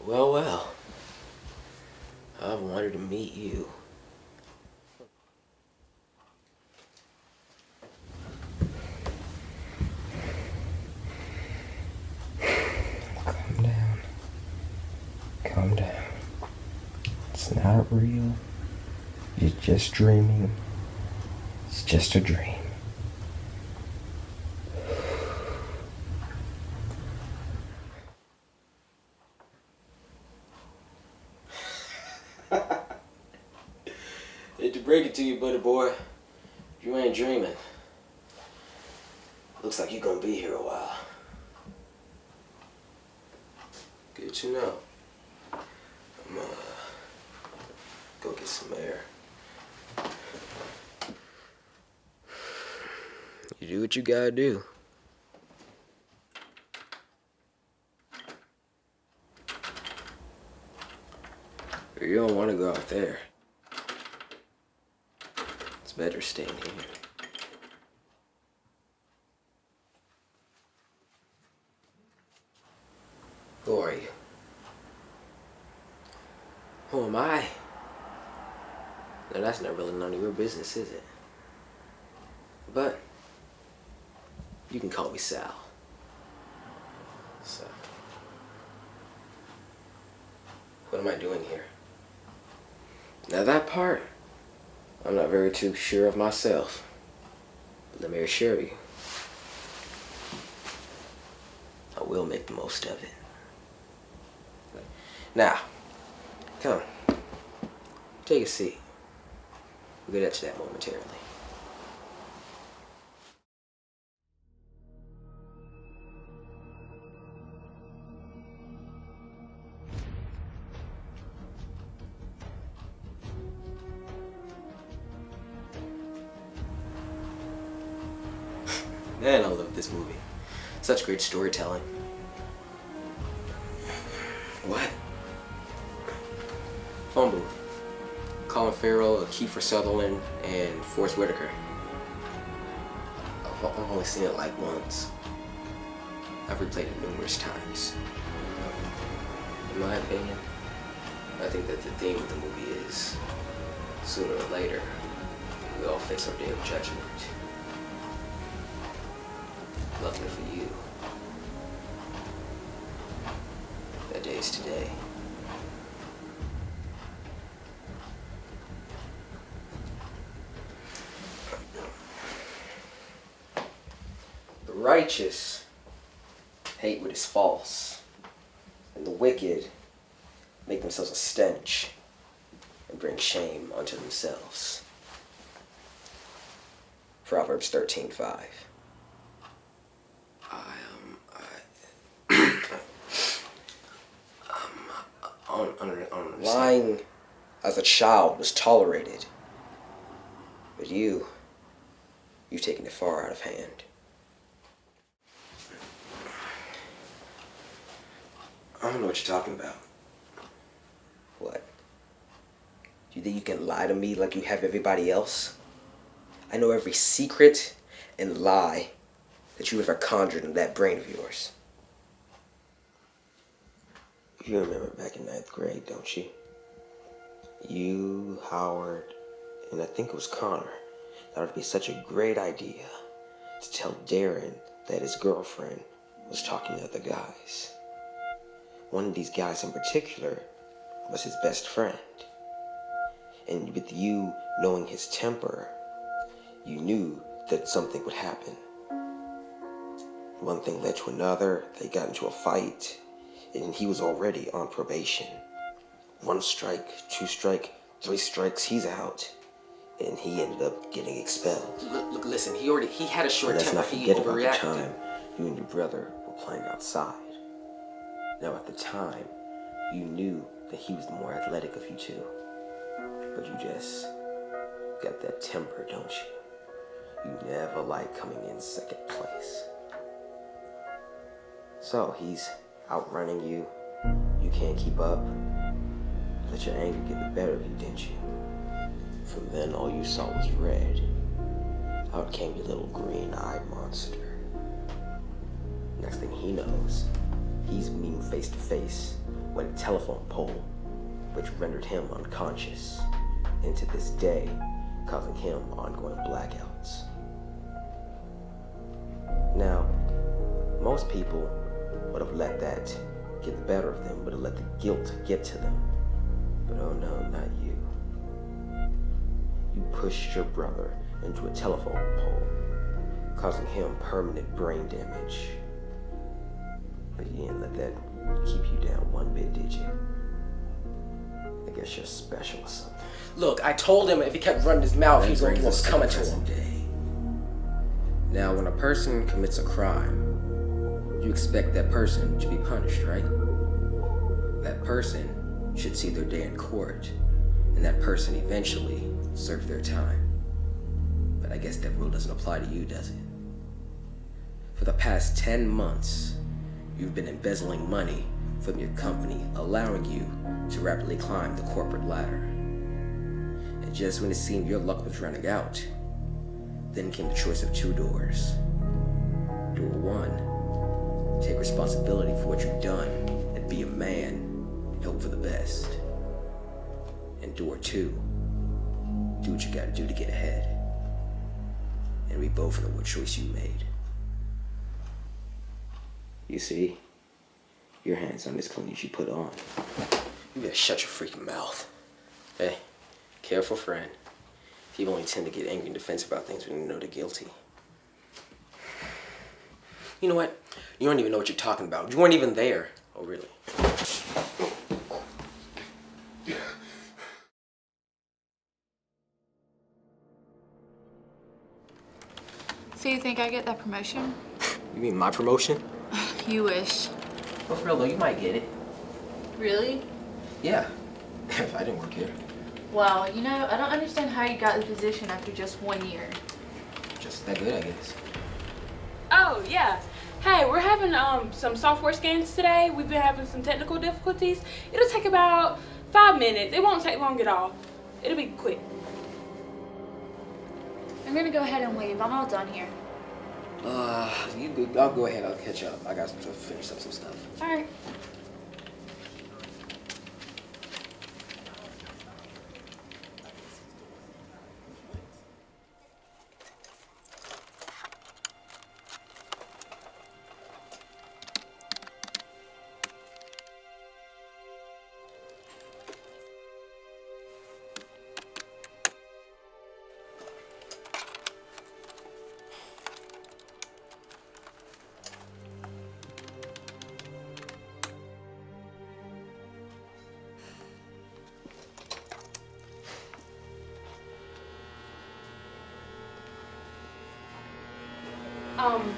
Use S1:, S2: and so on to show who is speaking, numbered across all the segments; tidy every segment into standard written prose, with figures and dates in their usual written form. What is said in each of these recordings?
S1: Well, well, I've wanted to meet you.
S2: Calm down. Calm down. It's not real. You're just dreaming. It's just a dream.
S1: Hate to break it to you, buddy boy. You ain't dreaming. Looks like you're gonna be here a while. Good to know. I'm go get some air. You do what you gotta do. You don't want to go out there. It's better staying here. Who are you? Who am I? Now that's not really none of your business, is it? But you can call me Sal. So, what am I doing here? Now that part, I'm not very too sure of myself. But let me assure you, I will make the most of it. Now, come, take a seat. We'll get to that momentarily. Man, I love this movie. Such great storytelling. What? Phone booth. Colin Farrell, Kiefer Sutherland, and Forrest Whitaker. I've only seen it like once. I've replayed it numerous times. In my opinion, I think that the theme of the movie is, sooner or later, we all face our day of judgment. Luckily for you, that day is today. The righteous hate what is false, and the wicked make themselves a stench and bring shame unto themselves. Proverbs 13:5. Lying as a child was tolerated, but you've taken it far out of hand. I don't know what you're talking about. What? Do you think you can lie to me like you have everybody else? I know every secret and lie that you ever conjured in that brain of yours. You remember back in 9th grade, don't you? You, Howard, and I think it was Connor. That would be such a great idea to tell Darren that his girlfriend was talking to other guys. One of these guys in particular was his best friend. And with you knowing his temper, you knew that something would happen. One thing led to another, they got into a fight, and he was already on probation. 1 strike, 2 strike, 3 strikes, he's out. And he ended up getting expelled. Look, listen, he had a short temper. Let's not forget about the time you and your brother were playing outside. Now at the time, you knew that he was the more athletic of you two. But you just got that temper, don't you? You never like coming in second place. So he's outrunning you. You can't keep up. Let your anger get the better of you, didn't you? From then, all you saw was red. Out came your little green-eyed monster. Next thing he knows, he's meeting face to face with a telephone pole, which rendered him unconscious, and to this day, causing him ongoing blackouts. Now, most people would have let that get the better of them, would have let the guilt get to them. But oh no, not you. You pushed your brother into a telephone pole, causing him permanent brain damage. But you didn't let that keep you down one bit, did you? I guess you're special or something.
S2: Look, I told him if he kept running his mouth, he's going to
S1: brings us
S2: coming
S1: the
S2: to him.
S1: present day.
S2: Now, when a person commits a crime, you expect that person to be punished, right? That person should see their day in court, and that person eventually serve their time. But I guess that rule doesn't apply to you, does it? For the past 10 months, you've been embezzling money from your company, allowing you to rapidly climb the corporate ladder. And just when it seemed your luck was running out, then came the choice of two doors. Door one, take responsibility for what you've done and be a man and hope for the best. And door two, do what you gotta do to get ahead. And we both know what choice you made. You see, your hands aren't as clean as you put on. You better shut your freaking mouth. Hey, careful friend. People only tend to get angry and defensive about things when you know they're guilty. You know what? You don't even know what you're talking about. You weren't even there. Oh, really?
S3: So you think I get that promotion?
S2: You mean my promotion?
S3: You wish.
S2: Well, for real though, you might get it.
S3: Really?
S2: Yeah. If I didn't work here.
S3: Well, you know, I don't understand how you got the position after just 1 year.
S2: Just that good, I guess.
S4: Oh, yeah. Hey, we're having some software scans today. We've been having some technical difficulties. It'll take about 5 minutes. It won't take long at all. It'll be quick.
S3: I'm gonna go ahead and leave. I'm all done here.
S2: I'll go ahead. I'll catch up. I got to finish up some stuff.
S3: All right.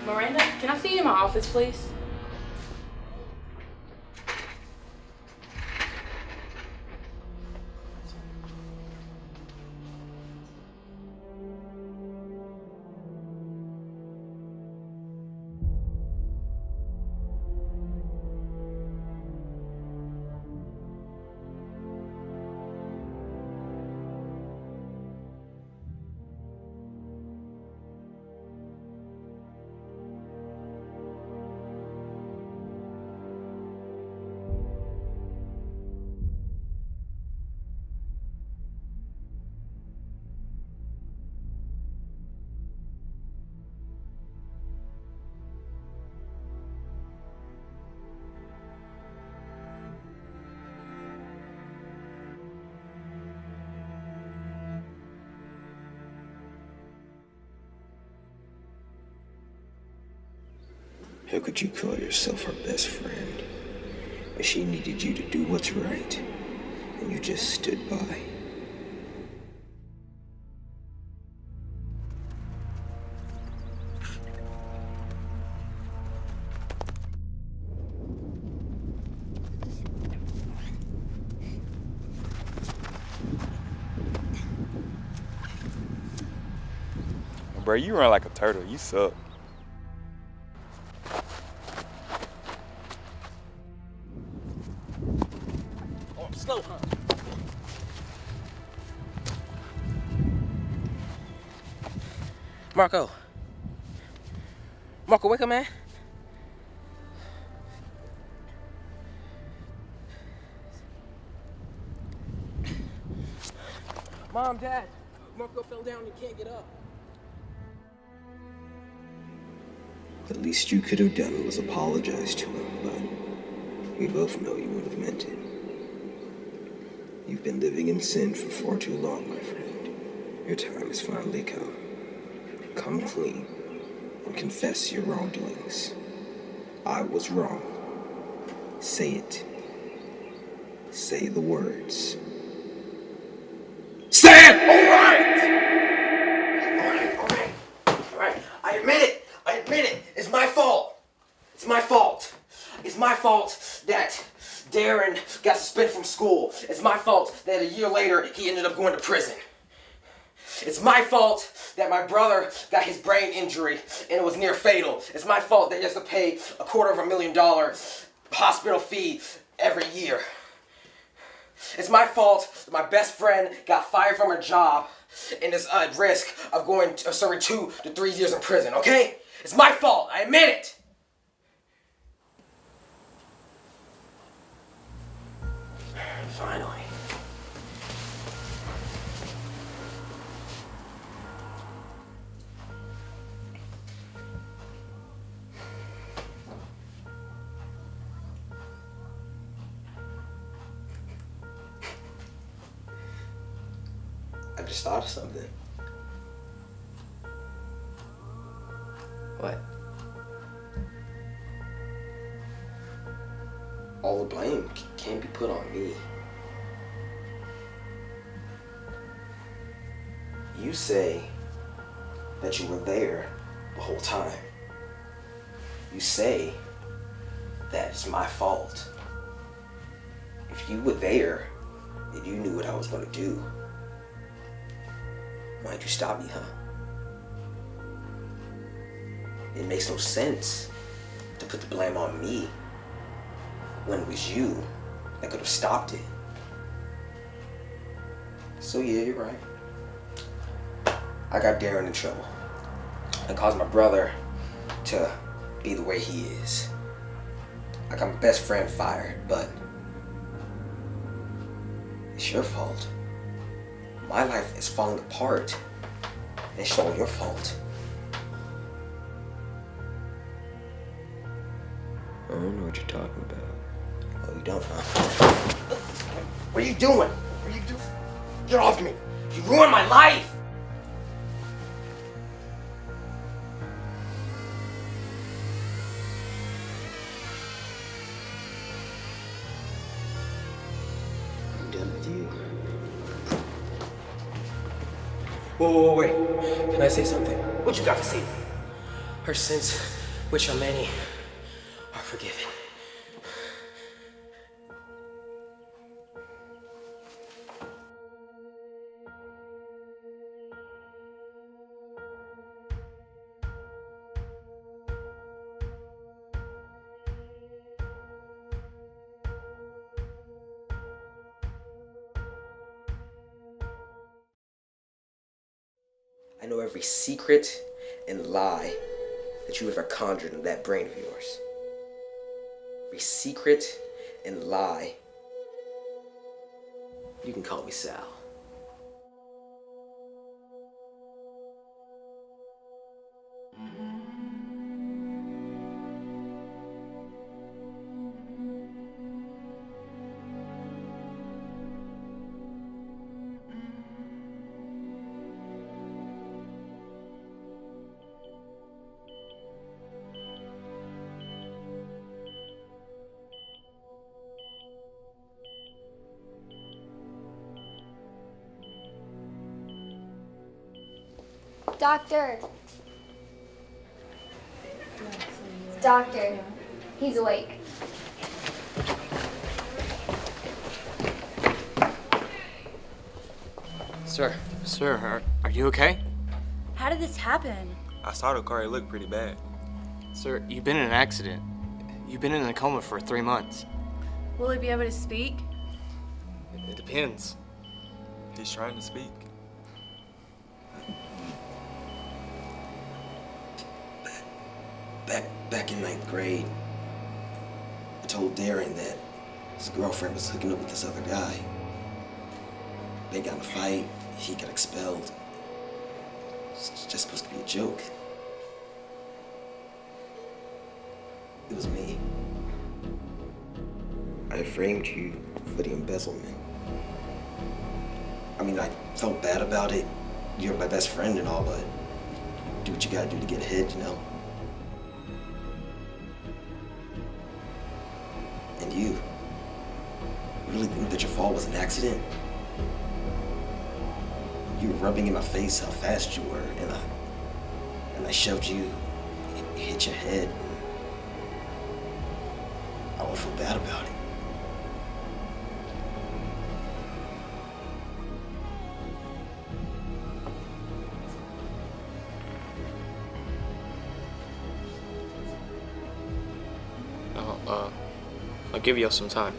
S4: Miranda, can I see you in my office, please?
S1: How could you call yourself her best friend when she needed you to do what's right and you just stood by?
S5: Bro, you run like a turtle. You suck.
S2: Oh, I'm slow, huh? Marco, wake up, man. Mom, Dad, Marco fell down and can't get up.
S1: The least you could have done was apologize to him, but we both know you would have meant it. You've been living in sin for far too long, my friend. Your time has finally come. Come clean and confess your wrongdoings. I was wrong. Say it. Say the words. Say it! All right. I admit it. It's my fault. It's my fault that Darren got suspended from school. It's my fault that a year later he ended up going to prison. It's my fault that my brother got his brain injury and it was near fatal. It's my fault that he has to pay $250,000 hospital fee every year. It's my fault that my best friend got fired from her job and is at risk of serving 2 to 3 years in prison, okay? It's my fault, I admit it! Finally. I just thought of something.
S2: What?
S1: All the blame can't be put on me. You say that you were there the whole time. You say that it's my fault. If you were there and you knew what I was going to do, why'd you stop me, huh? It makes no sense to put the blame on me when it was you that could have stopped it. So yeah, you're right. I got Darren in trouble and caused my brother to be the way he is. I got my best friend fired, but it's your fault. My life is falling apart, and it's all your fault. I don't know what you're talking about. Oh, you don't, huh? What are you doing? What are you doing? Get off me! You ruined my life! I'm done with you.
S2: Whoa, wait. Can I say something?
S1: What you got to say?
S2: Her sins, which are many, are forgiven.
S1: I know every secret and lie that you ever conjured in that brain of yours. Every secret and lie. You can call me Sal.
S6: Doctor. Doctor. He's awake.
S7: Sir, are you okay?
S3: How did this happen?
S5: I saw the car, it looked pretty bad.
S7: Sir, you've been in an accident. You've been in a coma for 3 months.
S3: Will he be able to speak?
S7: It depends.
S5: He's trying to speak.
S1: Back in 9th grade, I told Darren that his girlfriend was hooking up with this other guy. They got in a fight. he got expelled. It's just supposed to be a joke. It was me. I framed you for the embezzlement. I mean, I felt bad about it. You're my best friend and all, but do what you gotta do to get ahead, you know? And you really think that your fall was an accident? You were rubbing in my face how fast you were, and I shoved you, you hit your head. I don't feel bad about it.
S7: I'll give you some time.